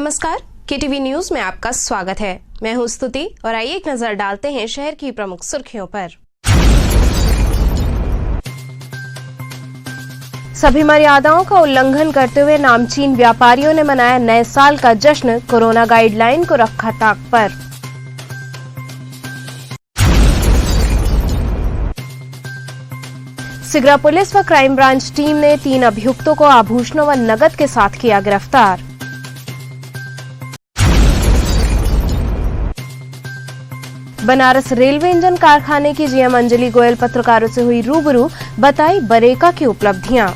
नमस्कार, KTV news में आपका स्वागत है। मैं हूं स्तुति और आइए एक नजर डालते हैं शहर की प्रमुख सुर्खियों पर। सभी मर्यादाओं का उल्लंघन करते हुए नामचीन व्यापारियों ने मनाया नए साल का जश्न, कोरोना गाइडलाइन को रखा ताक पर। सिगरा पुलिस व क्राइम ब्रांच टीम ने 3 अभियुक्तों को आभूषणों व नकद के साथ किया गिरफ्तार। बनारस रेलवे इंजन कारखाने की जीएम अंजलि गोयल पत्रकारों से हुई रूबरू, बताई बरेका की उपलब्धियां।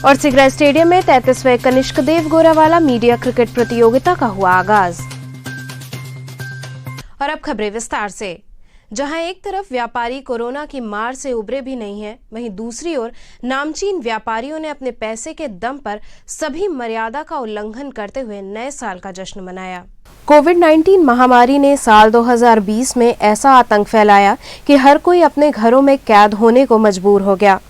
और सिगरा स्टेडियम में 33वें कनिष्क देव गोरावाला मीडिया क्रिकेट प्रतियोगिता का हुआ आगाज। और अब खबरें विस्तार से। जहां एक तरफ व्यापारी कोरोना की मार से उबरे भी नहीं हैं, वहीं दूसरी ओर नामचीन व्यापारियों ने अपने पैसे के दम पर सभी मर्यादा का उल्लंघन करते हुए नए साल का जश्न मनाया। कोविड-19 महामारी ने साल 2020 में ऐसा आतंक फैलाया कि हर कोई अपने घरों में कैद होने को मजबूर हो गया।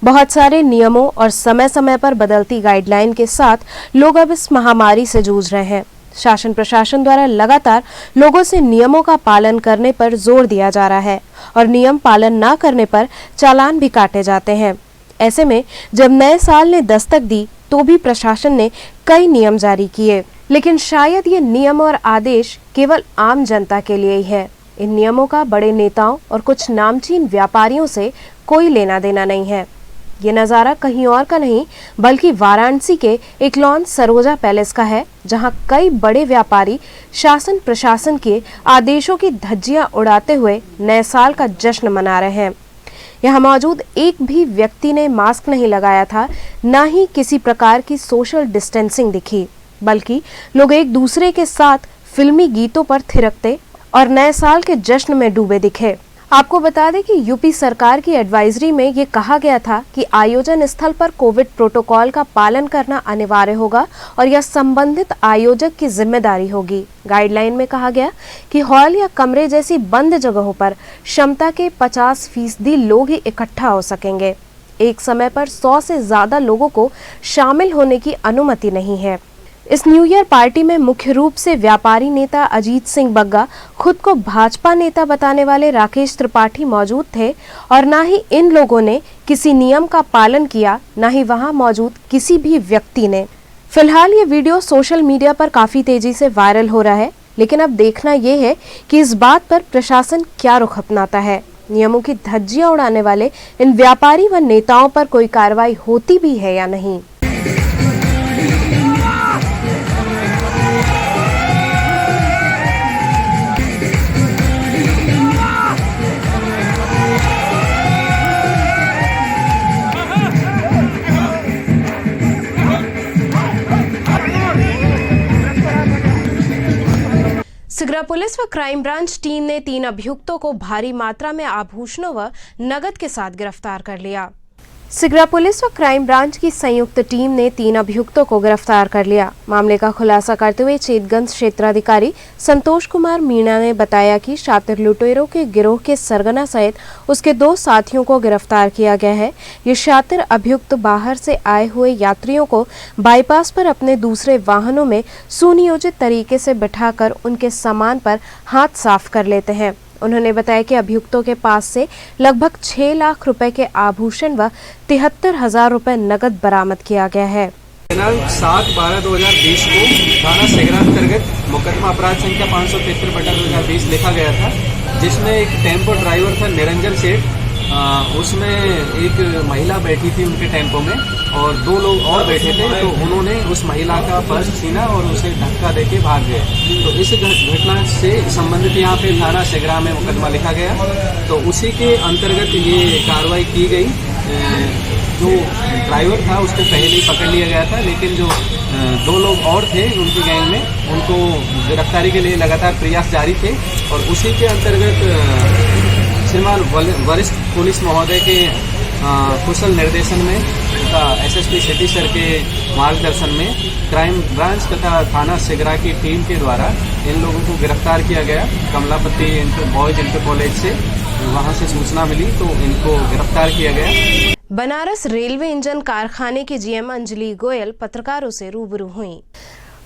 बहुत सारे नियमों और समय समय पर बदलती गाइडलाइन के साथ लोग अब इस महामारी से जूझ रहे हैं। शासन प्रशासन द्वारा लगातार लोगों से नियमों का पालन करने पर जोर दिया जा रहा है और नियम पालन न करने पर चालान भी काटे जाते हैं। ऐसे में जब नए साल ने दस्तक दी तो भी प्रशासन ने कई नियम जारी किए, लेकिन शायद ये नियम और आदेश केवल आम जनता के लिए ही है। इन नियमों का बड़े नेताओं और कुछ नामचीन व्यापारियों से कोई लेना देना नहीं है। ये नज़ारा कहीं और का नहीं बल्कि वाराणसी के एक लॉन सरोजा पैलेस का है, जहां कई बड़े व्यापारी शासन प्रशासन के आदेशों की धज्जियां उड़ाते हुए नए साल का जश्न मना रहे हैं। यहां मौजूद एक भी व्यक्ति ने मास्क नहीं लगाया था, न ही किसी प्रकार की सोशल डिस्टेंसिंग दिखी, बल्कि लोग एक दूसरे के साथ फिल्मी गीतों पर थिरकते और नए साल के जश्न में डूबे दिखे। आपको बता दें कि यूपी सरकार की एडवाइजरी में ये कहा गया था कि आयोजन स्थल पर कोविड प्रोटोकॉल का पालन करना अनिवार्य होगा और यह संबंधित आयोजक की जिम्मेदारी होगी। गाइडलाइन में कहा गया कि हॉल या कमरे जैसी बंद जगहों पर क्षमता के 50% लोग ही इकट्ठा हो सकेंगे। एक समय पर 100 से ज्यादा लोगों को शामिल होने की अनुमति नहीं है। इस न्यू ईयर पार्टी में मुख्य रूप से व्यापारी नेता अजीत सिंह बग्गा, खुद को भाजपा नेता बताने वाले राकेश त्रिपाठी मौजूद थे और न ही इन लोगों ने किसी नियम का पालन किया, न ही वहां मौजूद किसी भी व्यक्ति ने। फिलहाल ये वीडियो सोशल मीडिया पर काफी तेजी से वायरल हो रहा है, लेकिन अब देखना यह है कि इस बात पर प्रशासन क्या रुख अपनाता है। नियमों की धज्जियां उड़ाने वाले इन व्यापारी व नेताओं पर कोई कार्रवाई होती भी है या नहीं। सिगरा पुलिस व क्राइम ब्रांच टीम ने 3 अभियुक्तों को भारी मात्रा में आभूषणों व नकद के साथ गिरफ्तार कर लिया। सिगरा पुलिस व क्राइम ब्रांच की संयुक्त टीम ने 3 अभियुक्तों को गिरफ्तार कर लिया। मामले का खुलासा करते हुए चेतगंज क्षेत्राधिकारी संतोष कुमार मीणा ने बताया कि शातिर लुटेरों के गिरोह के सरगना सहित उसके 2 साथियों को गिरफ्तार किया गया है। ये शातिर अभियुक्त बाहर से आए हुए यात्रियों को बाईपास पर अपने दूसरे वाहनों में सुनियोजित तरीके से बिठाकर उनके सामान पर हाथ साफ कर लेते हैं। उन्होंने बताया कि अभियुक्तों के पास से लगभग 6 लाख रुपए के आभूषण व 73,000 रुपए नकद बरामद किया गया है। दिनांक 7/12/2020 को थाना सिगरा अंतर्गत मुकदमा अपराध संख्या 573/2020 लिखा गया था, जिसमें एक टेम्पो ड्राइवर था निरंजन सेठ। उसमें एक महिला बैठी थी उनके टेम्पो में और 2 लोग और बैठे थे, तो उन्होंने उस महिला का पर्स छीना और उसे धक्का देके भाग गए। तो इस घटना से संबंधित यहाँ पे थाना सिगरा में मुकदमा लिखा गया, तो उसी के अंतर्गत ये कार्रवाई की गई। जो ड्राइवर था उसको पहले ही पकड़ लिया गया था, लेकिन जो 2 लोग और थे उनकी गैंग में, उनको गिरफ्तारी के लिए लगातार प्रयास जारी थे। और उसी के अंतर्गत श्रीमान वरिष्ठ पुलिस महोदय के कुशल निर्देशन में तथा एसएसपी सिटी सर के मार्गदर्शन में क्राइम ब्रांच तथा थाना सिगरा की टीम के द्वारा इन लोगों को गिरफ्तार किया गया। कमलापति बॉयज इंटर कॉलेज से वहां से सूचना मिली तो इनको गिरफ्तार किया गया। बनारस रेलवे इंजन कारखाने की जीएम अंजलि गोयल पत्रकारों से रूबरू हुई।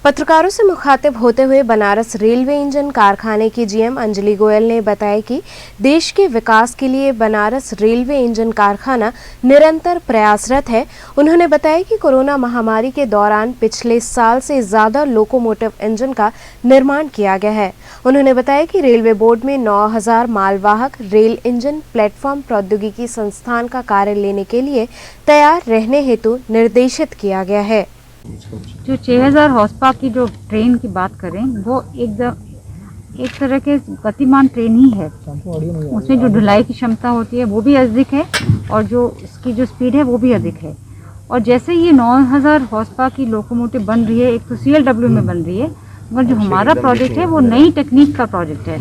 पत्रकारों से मुखातिब होते हुए बनारस रेलवे इंजन कारखाने की जीएम अंजलि गोयल ने बताया कि देश के विकास के लिए बनारस रेलवे इंजन कारखाना निरंतर प्रयासरत है। उन्होंने बताया कि कोरोना महामारी के दौरान पिछले साल से ज्यादा लोकोमोटिव इंजन का निर्माण किया गया है। उन्होंने बताया कि रेलवे बोर्ड में 9000 मालवाहक रेल इंजन प्लेटफॉर्म प्रौद्योगिकी संस्थान का कार्य लेने के लिए तैयार रहने हेतु निर्देशित किया गया है। जो 6000 हॉर्स पावर की जो ट्रेन की बात करें वो एकदम एक तरह के गतिमान ट्रेन ही है। उसमें जो ढुलाई की क्षमता होती है वो भी अधिक है और जो इसकी जो स्पीड है वो भी अधिक है। और जैसे ये 9000 हॉर्स पावर की लोकोमोटिव बन रही है, एक तो CLW में बन रही है, मगर जो हमारा प्रोजेक्ट है वो नई टेक्निक का प्रोजेक्ट है,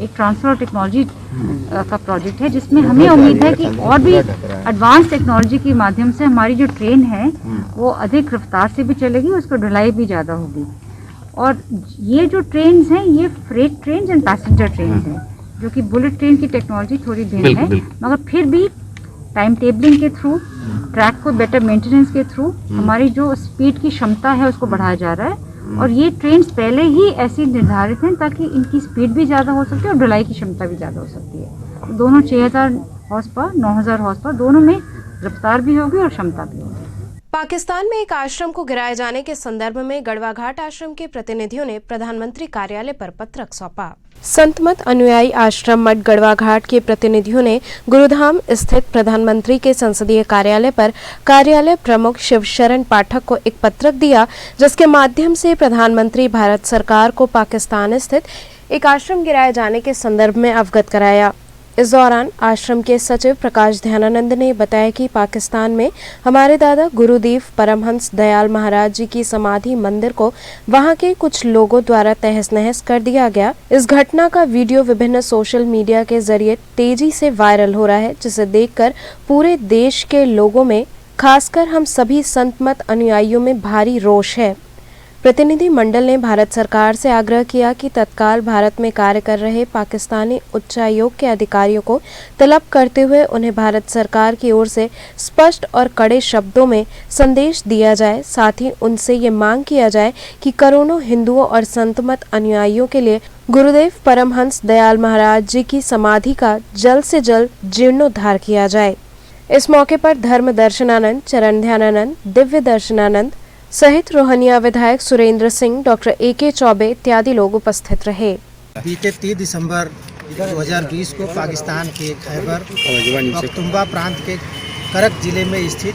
एक ट्रांसफर टेक्नोलॉजी का प्रोजेक्ट है, जिसमें हमें उम्मीद है कि और भी एडवांस टेक्नोलॉजी के माध्यम से हमारी जो ट्रेन है वो अधिक रफ्तार से भी चलेगी, उसको ढुलाई भी ज़्यादा होगी। और ये जो ट्रेन हैं ये freight train and passenger train हैं, जो कि बुलेट ट्रेन की टेक्नोलॉजी थोड़ी भिन्न है, मगर फिर भी टाइम टेबलिंग के थ्रू, ट्रैक को बेटर मेंटेनेंस के थ्रू हमारी जो स्पीड की क्षमता है उसको बढ़ाया जा रहा है। और ये ट्रेन पहले ही ऐसी निर्धारित हैं ताकि इनकी स्पीड भी ज़्यादा हो सकती है और ढुलाई की क्षमता भी ज़्यादा हो सकती है। दोनों 6000 हॉर्स पावर, 9000 हॉर्स पावर, दोनों में रफ्तार भी होगी और क्षमता भी होगी। पाकिस्तान में एक आश्रम को गिराए जाने के संदर्भ में गढ़वा घाट आश्रम के प्रतिनिधियों ने प्रधानमंत्री कार्यालय पर पत्रक सौंपा। संत मत अनुयायी आश्रम मठ गढ़वा घाट के प्रतिनिधियों ने गुरुधाम स्थित प्रधानमंत्री के संसदीय कार्यालय पर कार्यालय प्रमुख शिवशरण पाठक को एक पत्रक दिया, जिसके माध्यम से प्रधानमंत्री भारत सरकार को पाकिस्तान स्थित एक आश्रम गिराए जाने के संदर्भ में अवगत कराया। इस दौरान आश्रम के सचिव प्रकाश ध्यानानंद ने बताया कि पाकिस्तान में हमारे दादा गुरुदेव परमहंस दयाल महाराज जी की समाधि मंदिर को वहां के कुछ लोगों द्वारा तहस नहस कर दिया गया। इस घटना का वीडियो विभिन्न सोशल मीडिया के जरिए तेजी से वायरल हो रहा है, जिसे देखकर पूरे देश के लोगों में, खासकर हम सभी संत मत अनुयायियों में भारी रोष है। प्रतिनिधि मंडल ने भारत सरकार से आग्रह किया कि तत्काल भारत में कार्य कर रहे पाकिस्तानी उच्चायोग के अधिकारियों को तलब करते हुए उन्हें भारत सरकार की ओर से स्पष्ट और कड़े शब्दों में संदेश दिया जाए। साथ ही उनसे ये मांग किया जाए कि करोड़ों हिंदुओं और संत मत अनुयायियों के लिए गुरुदेव परमहंस दयाल महाराज जी की समाधि का जल्द से जल्द जीर्णोद्धार किया जाए। इस मौके पर धर्म दर्शनानंद, चरण ध्यानानंद, दिव्य दर्शनानंद सहित रोहनिया विधायक सुरेंद्र सिंह, डॉक्टर AK चौबे इत्यादि लोग उपस्थित रहे। बीते 30 दिसंबर 2020 को पाकिस्तान के खैबर पख्तूनख्वा प्रांत के करक जिले में स्थित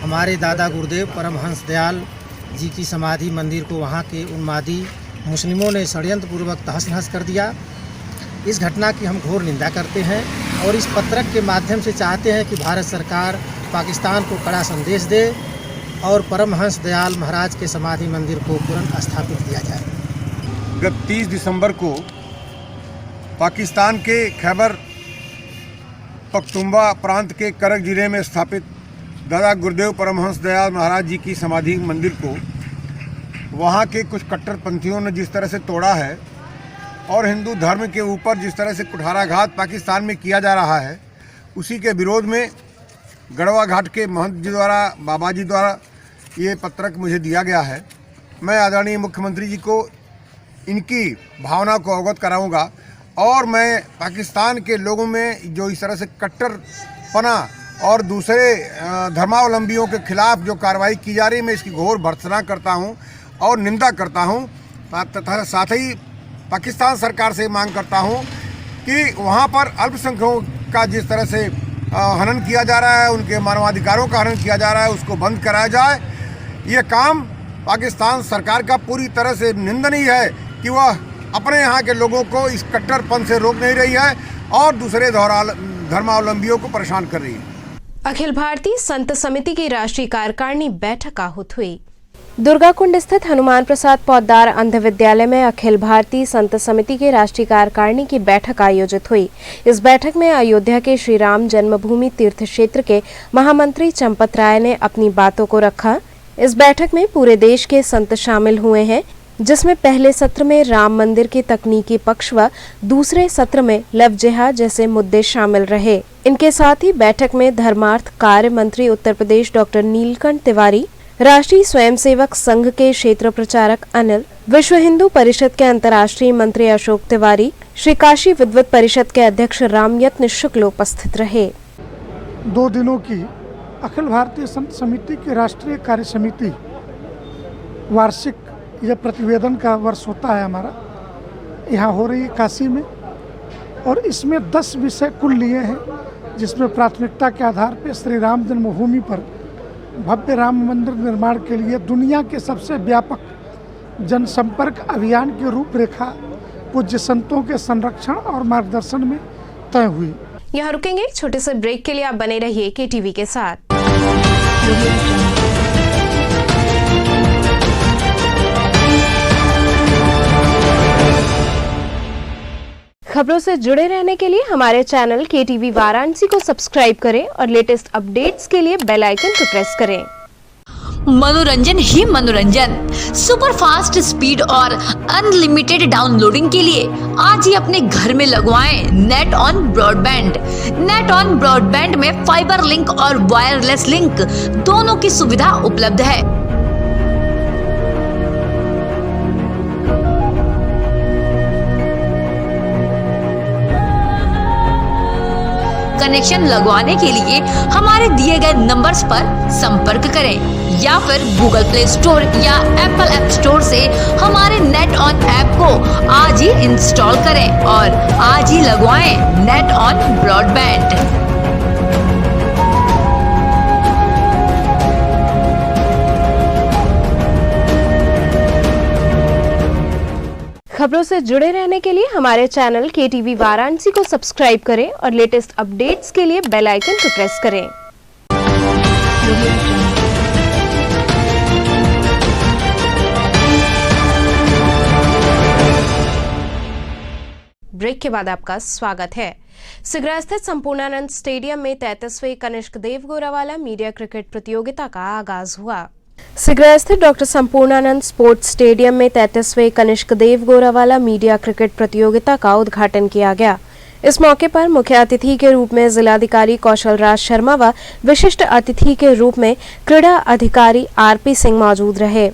हमारे दादा गुरुदेव परमहंस दयाल जी की समाधि मंदिर को वहां के उन्मादी मुस्लिमों ने षड्यंत्र पूर्वक तहस नहस कर दिया। इस घटना की हम घोर निंदा करते हैं और इस पत्रक के माध्यम से चाहते हैं कि भारत सरकार पाकिस्तान को कड़ा संदेश दे और परमहंस दयाल महाराज के समाधि मंदिर को तुरंत स्थापित किया जाए। गत 30 दिसंबर को पाकिस्तान के खैबर पख्तूनख्वा प्रांत के करक जिले में स्थापित दादा गुरुदेव परमहंस दयाल महाराज जी की समाधि मंदिर को वहाँ के कुछ कट्टरपंथियों ने जिस तरह से तोड़ा है और हिंदू धर्म के ऊपर जिस तरह से कुठाराघात पाकिस्तान में किया जा रहा है, उसी के विरोध में गढ़वा घाट के महंत जी द्वारा, बाबा जी द्वारा ये पत्रक मुझे दिया गया है। मैं आदरणीय मुख्यमंत्री जी को इनकी भावना को अवगत कराऊंगा और मैं पाकिस्तान के लोगों में जो इस तरह से कट्टरपना और दूसरे धर्मावलंबियों के खिलाफ जो कार्रवाई की जा रही है, मैं इसकी घोर भर्त्सना करता हूं और निंदा करता हूं। तथा साथ ही पाकिस्तान सरकार से मांग करता हूं कि वहां पर अल्पसंख्यकों का जिस तरह से हनन किया जा रहा है, उनके मानवाधिकारों का हनन किया जा रहा है, उसको बंद कराया जाए। ये काम पाकिस्तान सरकार का पूरी तरह से निंदनीय है कि वह अपने यहाँ के लोगों को इस कट्टरपन से रोक नहीं रही है और दूसरे धर्मावलंबियों को परेशान कर रही है। अखिल भारतीय संत समिति की राष्ट्रीय कार्यकारिणी बैठक आहूत हुई। दुर्गाकुंड स्थित हनुमान प्रसाद पौद्दार अंध विद्यालय में अखिल भारतीय संत समिति की राष्ट्रीय कार्यकारिणी की बैठक आयोजित हुई। इस बैठक में अयोध्या के श्री राम जन्मभूमि तीर्थ क्षेत्र के महामंत्री चंपत राय ने अपनी बातों को रखा। इस बैठक में पूरे देश के संत शामिल हुए हैं। जिसमें पहले सत्र में राम मंदिर के तकनीकी पक्ष व दूसरे सत्र में लव जिहाद जैसे मुद्दे शामिल रहे। इनके साथ ही बैठक में धर्मार्थ कार्य मंत्री उत्तर प्रदेश डॉक्टर नीलकंठ तिवारी, राष्ट्रीय स्वयंसेवक संघ के क्षेत्र प्रचारक अनिल, विश्व हिंदू परिषद के अंतर्राष्ट्रीय मंत्री अशोक तिवारी, श्री काशी विद्वत परिषद के अध्यक्ष रामयत्न शुक्ल उपस्थित रहे। 2 दिनों की अखिल भारतीय संत समिति की राष्ट्रीय कार्य समिति वार्षिक यह प्रतिवेदन का वर्ष होता है हमारा, यहाँ हो रही है काशी में। और इसमें 10 विषय कुल लिए हैं, जिसमें प्राथमिकता के आधार पर श्री राम जन्मभूमि पर भव्य राम मंदिर निर्माण के लिए दुनिया के सबसे व्यापक जनसंपर्क अभियान की रूपरेखा पूज्य संतों के संरक्षण और मार्गदर्शन में तय हुई। यहाँ रुकेंगे एक छोटे से ब्रेक के लिए, आप बने रहिए KTV के साथ। खबरों से जुड़े रहने के लिए हमारे चैनल KTV वाराणसी को सब्सक्राइब करें और लेटेस्ट अपडेट्स के लिए बेल आइकन को प्रेस करें। मनोरंजन ही मनोरंजन, सुपर फास्ट स्पीड और अनलिमिटेड डाउनलोडिंग के लिए आज ही अपने घर में लगवाएं net on broadband. Net on broadband में फाइबर लिंक और वायरलेस लिंक दोनों की सुविधा उपलब्ध है। कनेक्शन लगवाने के लिए हमारे दिए गए नंबर्स पर संपर्क करें या फिर गूगल प्ले स्टोर या एप्पल ऐप स्टोर से हमारे नेट ऑन ऐप को आज ही इंस्टॉल करें और आज ही लगवाएं नेट ऑन ब्रॉडबैंड। खबरों से जुड़े रहने के लिए हमारे चैनल KTV वाराणसी को सब्सक्राइब करें और लेटेस्ट अपडेट्स के लिए बेल आइकन को प्रेस करें। ब्रेक के बाद आपका स्वागत है। सिगरा स्थित संपूर्णानंद स्टेडियम में 33वें कनिष्क देव गोरावाला मीडिया क्रिकेट प्रतियोगिता का आगाज हुआ। सिगरा स्थित डॉक्टर संपूर्णानंद स्पोर्ट्स स्टेडियम में 33वें कनिष्क देव गोरावाला मीडिया क्रिकेट प्रतियोगिता का उद्घाटन किया गया। इस मौके पर मुख्य अतिथि के रूप में जिलाधिकारी कौशल राज शर्मा व विशिष्ट अतिथि के रूप में क्रीड़ा अधिकारी RP सिंह मौजूद रहे।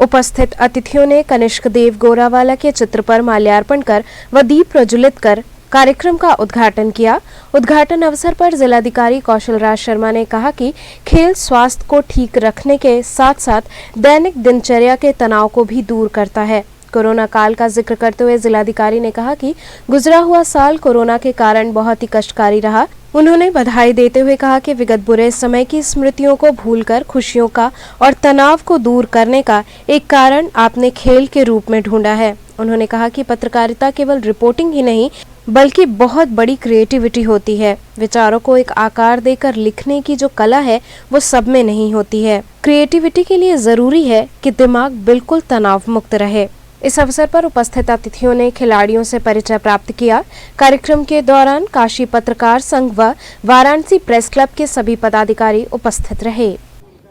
उपस्थित अतिथियों ने कनिष्क देव गोरावाला के चित्र पर माल्यार्पण कर व दीप प्रज्वलित कर कार्यक्रम का उद्घाटन किया। उद्घाटन अवसर पर जिलाधिकारी कौशल राज शर्मा ने कहा कि खेल स्वास्थ्य को ठीक रखने के साथ साथ दैनिक दिनचर्या के तनाव को भी दूर करता है। कोरोना काल का जिक्र करते हुए जिलाधिकारी ने कहा कि गुजरा हुआ साल कोरोना के कारण बहुत ही कष्टकारी रहा। उन्होंने बधाई देते हुए कहा कि विगत बुरे समय की स्मृतियों को भूलकर खुशियों का और तनाव को दूर करने का एक कारण आपने खेल के रूप में ढूंढा है। उन्होंने कहा कि पत्रकारिता केवल रिपोर्टिंग ही नहीं बल्कि बहुत बड़ी क्रिएटिविटी होती है। विचारों को एक आकार देकर लिखने की जो कला है वो सब में नहीं होती है। क्रिएटिविटी के लिए जरूरी है कि दिमाग बिल्कुल तनाव मुक्त रहे। इस अवसर पर उपस्थित अतिथियों ने खिलाड़ियों से परिचय प्राप्त किया। कार्यक्रम के दौरान काशी पत्रकार संघ व वाराणसी प्रेस क्लब के सभी पदाधिकारी उपस्थित रहे।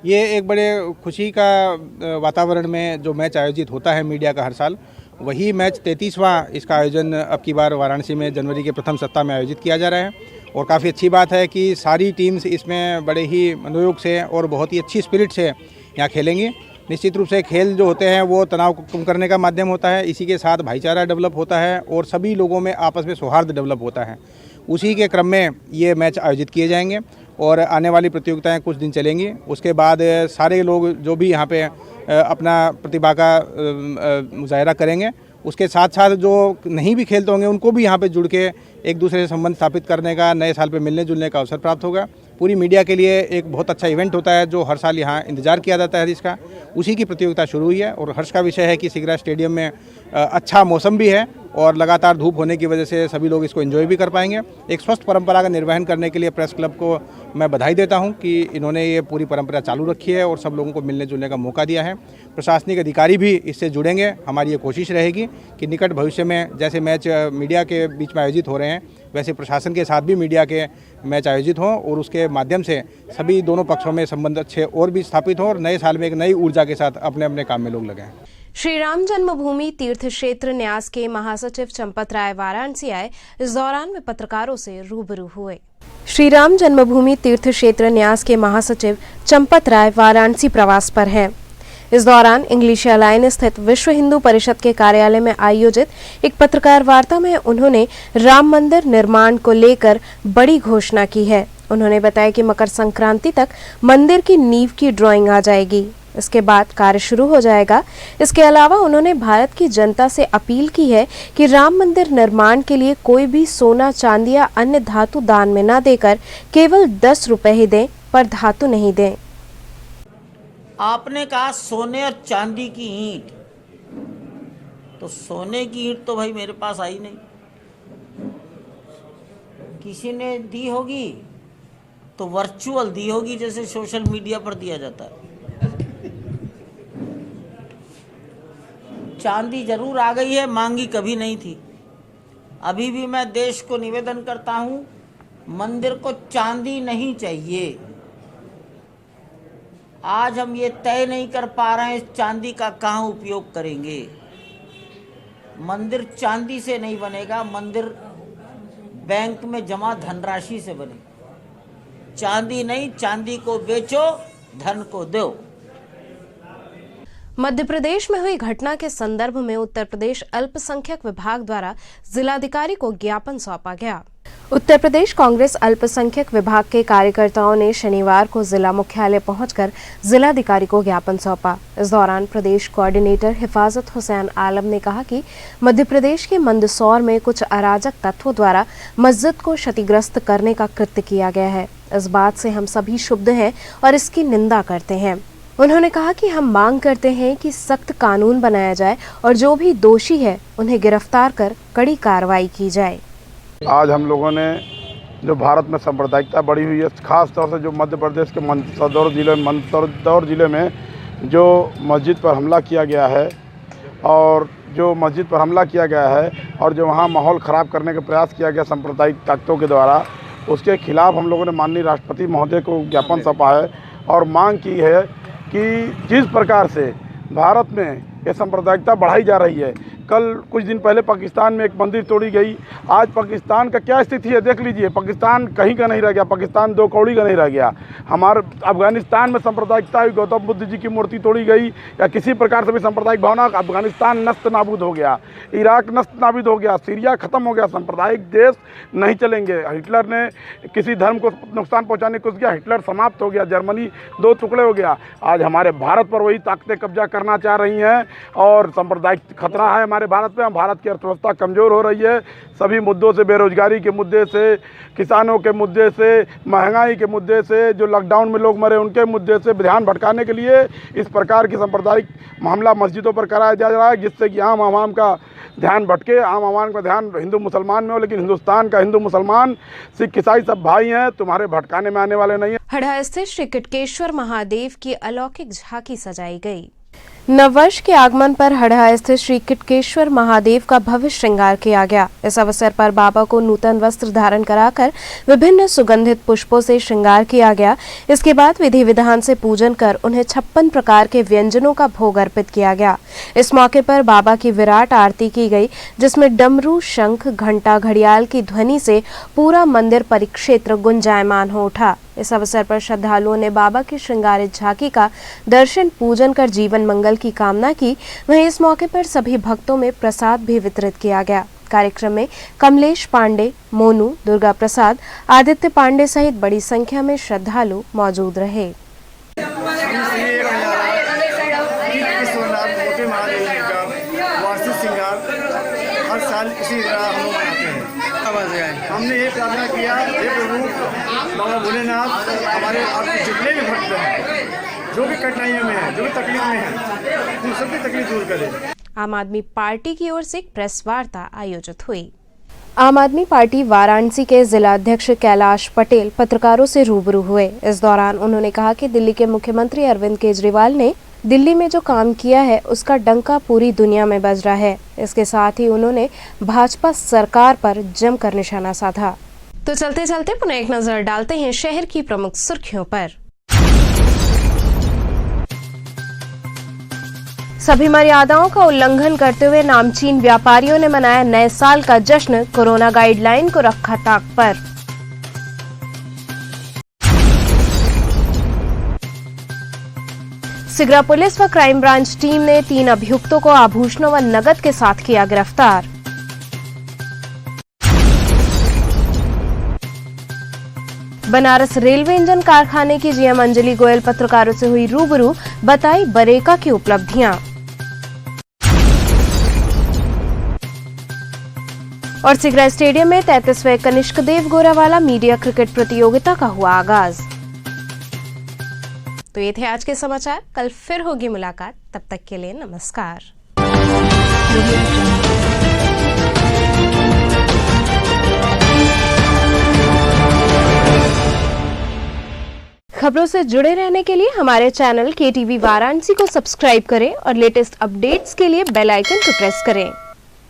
ये एक बड़े खुशी का वातावरण में जो मैच आयोजित होता है मीडिया का हर साल, वही मैच 33वां इसका आयोजन अब की बार वाराणसी में जनवरी के प्रथम सप्ताह में आयोजित किया जा रहा है। और काफ़ी अच्छी बात है कि सारी टीम्स इसमें बड़े ही मनोयोग से और बहुत ही अच्छी स्पिरिट से यहाँ खेलेंगी। निश्चित रूप से खेल जो होते हैं वो तनाव को कम करने का माध्यम होता है, इसी के साथ भाईचारा डेवलप होता है और सभी लोगों में आपस में सौहार्द डेवलप होता है। उसी के क्रम में ये मैच आयोजित किए जाएंगे और आने वाली प्रतियोगिताएं कुछ दिन चलेंगी। उसके बाद सारे लोग जो भी यहाँ पे अपना प्रतिभा का मुजाहरा करेंगे, उसके साथ साथ जो नहीं भी खेलते होंगे उनको भी यहाँ पे जुड़ के एक दूसरे से संबंध स्थापित करने का, नए साल पे मिलने जुलने का अवसर प्राप्त होगा। पूरी मीडिया के लिए एक बहुत अच्छा इवेंट होता है जो हर साल यहाँ इंतजार किया जाता है इसका। उसी की प्रतियोगिता शुरू हुई है और हर्ष का विषय है कि सिगरा स्टेडियम में अच्छा मौसम भी है और लगातार धूप होने की वजह से सभी लोग इसको एंजॉय भी कर पाएंगे। एक स्वस्थ परंपरा का निर्वहन करने के लिए प्रेस क्लब को मैं बधाई देता हूं कि इन्होंने ये पूरी परंपरा चालू रखी है और सब लोगों को मिलने जुलने का मौका दिया है। प्रशासनिक अधिकारी भी इससे जुड़ेंगे। हमारी ये कोशिश रहेगी कि निकट भविष्य में जैसे मैच मीडिया के बीच में आयोजित हो रहे हैं वैसे प्रशासन के साथ भी मीडिया के मैच आयोजित हों और उसके माध्यम से सभी दोनों पक्षों में संबंध अच्छे और भी स्थापित हों और नए साल में एक नई ऊर्जा के साथ अपने अपने काम में लोग लगें। श्री राम जन्मभूमि तीर्थ क्षेत्र न्यास के महासचिव चंपत राय वाराणसी आए। इस दौरान वे पत्रकारों से रूबरू हुए। श्री राम जन्मभूमि तीर्थ क्षेत्र न्यास के महासचिव चंपत राय वाराणसी प्रवास पर हैं। इस दौरान इंग्लिशिया लाइन स्थित विश्व हिंदू परिषद के कार्यालय में आयोजित एक पत्रकार वार्ता में उन्होंने राम मंदिर निर्माण को लेकर बड़ी घोषणा की है। उन्होंने बताया कि मकर संक्रांति तक मंदिर की नींव की ड्राइंग आ जाएगी, इसके बाद कार्य शुरू हो जाएगा। इसके अलावा उन्होंने भारत की जनता से अपील की है कि राम मंदिर निर्माण के लिए कोई भी सोना, चांदी या अन्य धातु दान में न देकर केवल 10 रुपए ही दें, पर धातु नहीं दें। आपने कहा सोने और चांदी की ईंट, तो सोने की ईंट तो भाई मेरे पास आई नहीं, किसी ने दी होगी तो वर्चुअल दी होगी, जैसे सोशल मीडिया पर दिया जाता है। चांदी जरूर आ गई है, मांगी कभी नहीं थी। अभी भी मैं देश को निवेदन करता हूं, मंदिर को चांदी नहीं चाहिए। आज हम ये तय नहीं कर पा रहे हैं चांदी का कहाँ उपयोग करेंगे। मंदिर चांदी से नहीं बनेगा, मंदिर बैंक में जमा धनराशि से बने। चांदी नहीं, चांदी को बेचो, धन को दो। मध्य प्रदेश में हुई घटना के संदर्भ में उत्तर प्रदेश अल्पसंख्यक विभाग द्वारा जिलाधिकारी को ज्ञापन सौंपा गया। उत्तर प्रदेश कांग्रेस अल्पसंख्यक विभाग के कार्यकर्ताओं ने शनिवार को जिला मुख्यालय पहुंचकर जिलाधिकारी को ज्ञापन सौंपा। इस दौरान प्रदेश कोऑर्डिनेटर हिफाजत हुसैन आलम ने कहा कि मध्य प्रदेश के मंदसौर में कुछ अराजक तत्वों द्वारा मस्जिद को क्षतिग्रस्त करने का कृत्य किया गया है। इस बात से हम सभी क्षुब्ध हैं और इसकी निंदा करते हैं। उन्होंने कहा कि हम मांग करते हैं कि सख्त कानून बनाया जाए और जो भी दोषी है उन्हें गिरफ्तार कर कड़ी कार्रवाई की जाए। आज हम लोगों ने जो भारत में सांप्रदायिकता बढ़ी हुई है, खास तौर से जो मध्य प्रदेश के मंदसौर जिले में जो मस्जिद पर हमला किया गया है और जो वहाँ माहौल ख़राब करने का प्रयास किया गया सांप्रदायिक ताकतों के द्वारा, उसके खिलाफ हम लोगों ने माननीय राष्ट्रपति महोदय को ज्ञापन सौंपा है और मांग की है कि जिस प्रकार से भारत में ये सांप्रदायिकता बढ़ाई जा रही है, कल कुछ दिन पहले पाकिस्तान में एक मंदिर तोड़ी गई। आज पाकिस्तान का क्या स्थिति है देख लीजिए, पाकिस्तान कहीं का नहीं रह गया, पाकिस्तान 2 कौड़ी का नहीं रह गया। हमारे अफगानिस्तान में सांप्रदायिकता हुई, गौतम बुद्ध जी की मूर्ति तोड़ी गई या किसी प्रकार से भी सांप्रदायिक भावना, अफगानिस्तान नस्त नाबूद हो गया, इराक नस्त नाबूद हो गया, सीरिया ख़त्म हो गया। सांप्रदायिक देश नहीं चलेंगे। हिटलर ने किसी धर्म को नुकसान पहुँचाने की कोशिश किया, हिटलर समाप्त हो गया, जर्मनी 2 टुकड़े हो गया। आज हमारे भारत पर वही ताकतें कब्जा करना चाह रही हैं और सांप्रदायिक खतरा है हमारे भारत पे। भारत की अर्थव्यवस्था कमज़ोर हो रही है। सभी मुद्दों से, बेरोजगारी के मुद्दे से, किसानों के मुद्दे से, महंगाई के मुद्दे से, जो लॉकडाउन में लोग मरे उनके मुद्दे से ध्यान भटकाने के लिए इस प्रकार की सांप्रदायिक मामला मस्जिदों पर कराया जा रहा है, जिससे कि आम आवाम का ध्यान भटके, आम आवाम का ध्यान हिंदू मुसलमान में हो। लेकिन हिंदुस्तान का हिंदू मुसलमान, सिख ईसाई सब भाई हैं, तुम्हारे भटकाने में आने वाले नहीं हैं। हड़हा स्थित श्री किटकेश्वर महादेव की अलौकिक झांकी सजाई गई। नववर्ष के आगमन पर हड़हा स्थित श्री किटकेश्वर महादेव का भव्य श्रृंगार किया गया। इस अवसर पर बाबा को नूतन वस्त्र धारण कराकर विभिन्न सुगंधित पुष्पों से श्रृंगार किया गया। इसके बाद विधि विधान से पूजन कर उन्हें 56 प्रकार के व्यंजनों का भोग अर्पित किया गया। इस मौके पर बाबा की विराट आरती की गई, जिसमें डमरू, शंख, घंटा, घड़ियाल की ध्वनि से पूरा मंदिर परिक्षेत्र गुंजायमान हो उठा। इस अवसर पर श्रद्धालुओं ने बाबा की श्रृंगारित झांकी का दर्शन पूजन कर जीवन मंगल की कामना की। वहीं इस मौके पर सभी भक्तों में प्रसाद भी वितरित किया गया। कार्यक्रम में कमलेश पांडे, मोनू, दुर्गा प्रसाद, आदित्य पांडे सहित बड़ी संख्या में श्रद्धालु मौजूद रहे। हर साल इसी तरह हम लोग मनाते हैं। हमने ये प्रार्थना किया, हे प्रभु बाबा भोलेनाथ, हमारे आपके जितने भी भक्त हैं, जो भी कठिनाइयों में हैं, जो भी तकलीफ में हैं, उन सबकी तकलीफ दूर करें। आम आदमी पार्टी की ओर से एक प्रेस वार्ता आयोजित हुई। आम आदमी पार्टी वाराणसी के जिला अध्यक्ष कैलाश पटेल पत्रकारों से रूबरू हुए। इस दौरान उन्होंने कहा कि दिल्ली के मुख्यमंत्री अरविंद केजरीवाल ने दिल्ली में जो काम किया है उसका डंका पूरी दुनिया में बज रहा है। इसके साथ ही उन्होंने भाजपा सरकार पर जमकर निशाना साधा। तो चलते चलते पुनः एक नजर डालते हैं शहर की प्रमुख सुर्खियों पर। सभी मर्यादाओं का उल्लंघन करते हुए नामचीन व्यापारियों ने मनाया नए साल का जश्न, कोरोना गाइडलाइन को रखा ताक पर। सिगरा पुलिस व क्राइम ब्रांच टीम ने 3 अभियुक्तों को आभूषणों व नकद के साथ किया गिरफ्तार। बनारस रेलवे इंजन कारखाने की जीएम अंजलि गोयल पत्रकारों से हुई रूबरू, बताई बरेका की उपलब्धियां। और सिगरा स्टेडियम में 33वें कनिष्क देव गोरावाला मीडिया क्रिकेट प्रतियोगिता का हुआ आगाज। तो ये थे आज के समाचार, कल फिर होगी मुलाकात, तब तक के लिए नमस्कार। खबरों से जुड़े रहने के लिए हमारे चैनल KTV वाराणसी को सब्सक्राइब करें और लेटेस्ट अपडेट्स के लिए बेल आइकन को प्रेस करें।